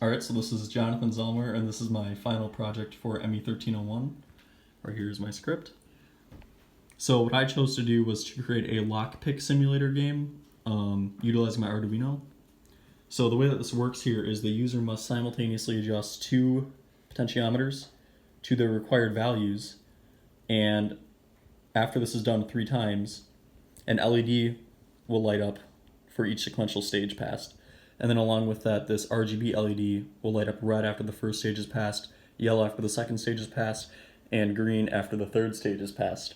Alright, so this is Jonathan Zelmer, and this is my final project for ME1301. Right here is my script. So what I chose to do was to create a lockpick simulator game utilizing my Arduino. So the way that this works here is the user must simultaneously adjust two potentiometers to their required values, and after this is done 3 times, an LED will light up for each sequential stage passed. And then along with that, this RGB LED will light up red after the first stage is passed, yellow after the second stage is passed, and green after the third stage is passed.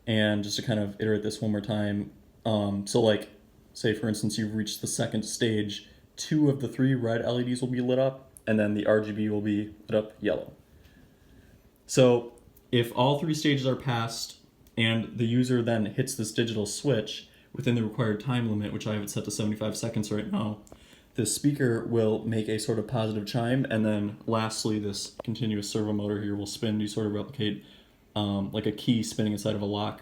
And just to kind of iterate this one more time, so like, say for instance you've reached the second stage, 2 of the 3 red LEDs will be lit up, and then the RGB will be lit up yellow. So if all 3 stages are passed, and the user then hits this digital switch within the required time limit, which I have it set to 75 seconds right now, the speaker will make a sort of positive chime, and then lastly this continuous servo motor here will spin to sort of replicate like a key spinning inside of a lock.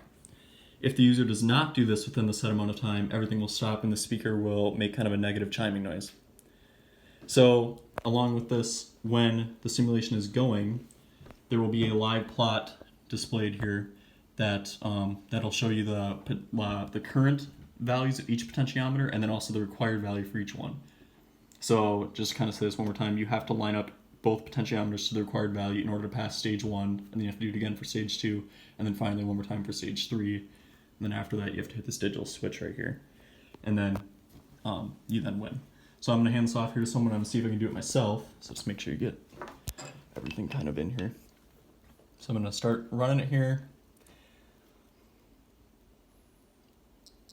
If the user does not do this within the set amount of time, everything will stop and the speaker will make kind of a negative chiming noise. So along with this, when the simulation is going, there will be a live plot displayed here that that'll show you the current values of each potentiometer and then also the required value for each one. So just kind of say this one more time, you have to line up both potentiometers to the required value in order to pass stage 1, and then you have to do it again for stage 2, and then finally one more time for stage 3, and then after that you have to hit this digital switch right here, and then you then win. So I'm going to hand this off here to someone. I'm going to see if I can do it myself, so just make sure you get everything kind of in here. So I'm going to start running it here.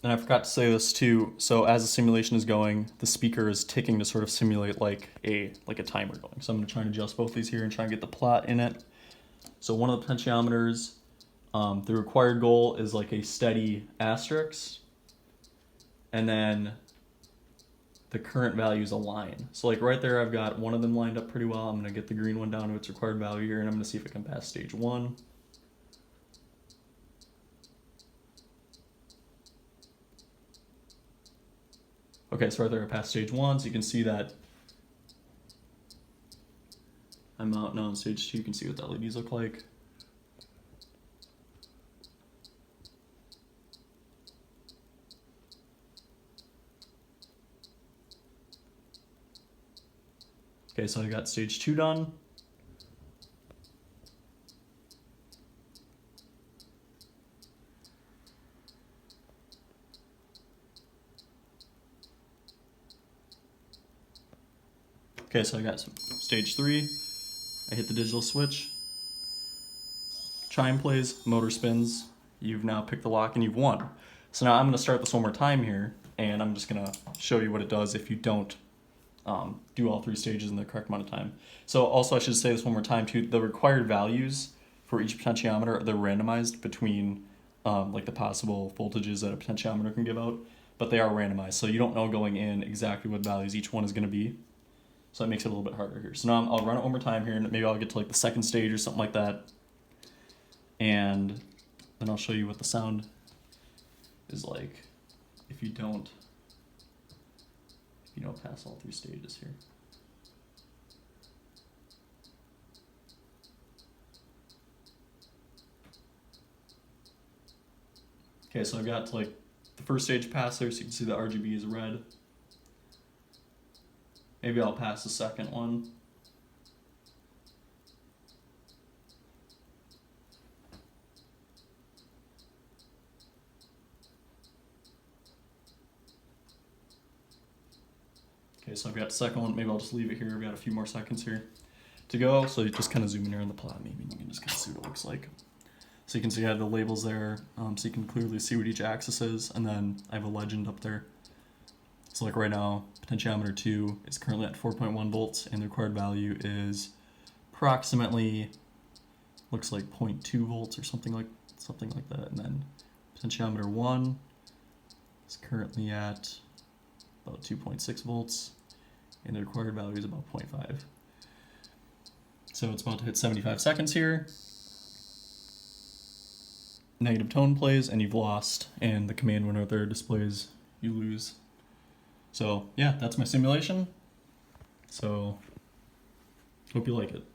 And I forgot to say this too, so as the simulation is going, the speaker is ticking to sort of simulate like a timer going. So I'm going to try and adjust both these here and try and get the plot in it. So one of the potentiometers, the required goal is like a steady asterisk, and then the current value is a line. So like right there I've got one of them lined up pretty well. I'm going to get the green one down to its required value here, and I'm going to see if I can pass stage 1. Okay, so right there I passed stage 1, so you can see that I'm out now on stage 2. You can see what the LEDs look like. Okay, so I got stage 2 done. Okay, so I got stage 3. I hit the digital switch. Chime plays, motor spins. You've now picked the lock and you've won. So now I'm going to start this one more time here, and I'm just going to show you what it does if you don't do all 3 stages in the correct amount of time. So also I should say this one more time too, the required values for each potentiometer, they're randomized between like the possible voltages that a potentiometer can give out, but they are randomized, so you don't know going in exactly what values each one is going to be. So that makes it a little bit harder here. So now I'll run it one more time here, and maybe I'll get to like the second stage or something like that. And then I'll show you what the sound is like if you don't pass all 3 stages here. Okay, so I've got to like the first stage pass there, so you can see the RGB is red. Maybe I'll pass the second one. Okay, so I've got the second one. Maybe I'll just leave it here. I've got a few more seconds here to go. So you just kind of zoom in here on the plot, maybe, and you can just kind of see what it looks like. So you can see I have the labels there, so you can clearly see what each axis is, and then I have a legend up there. So like right now, potentiometer 2 is currently at 4.1 volts, and the required value is approximately, looks like 0.2 volts or something like that. And then potentiometer 1 is currently at about 2.6 volts, and the required value is about 0.5. So it's about to hit 75 seconds here. Negative tone plays, and you've lost, and the command window there displays you lose. So yeah, that's my simulation. So Hope you like it.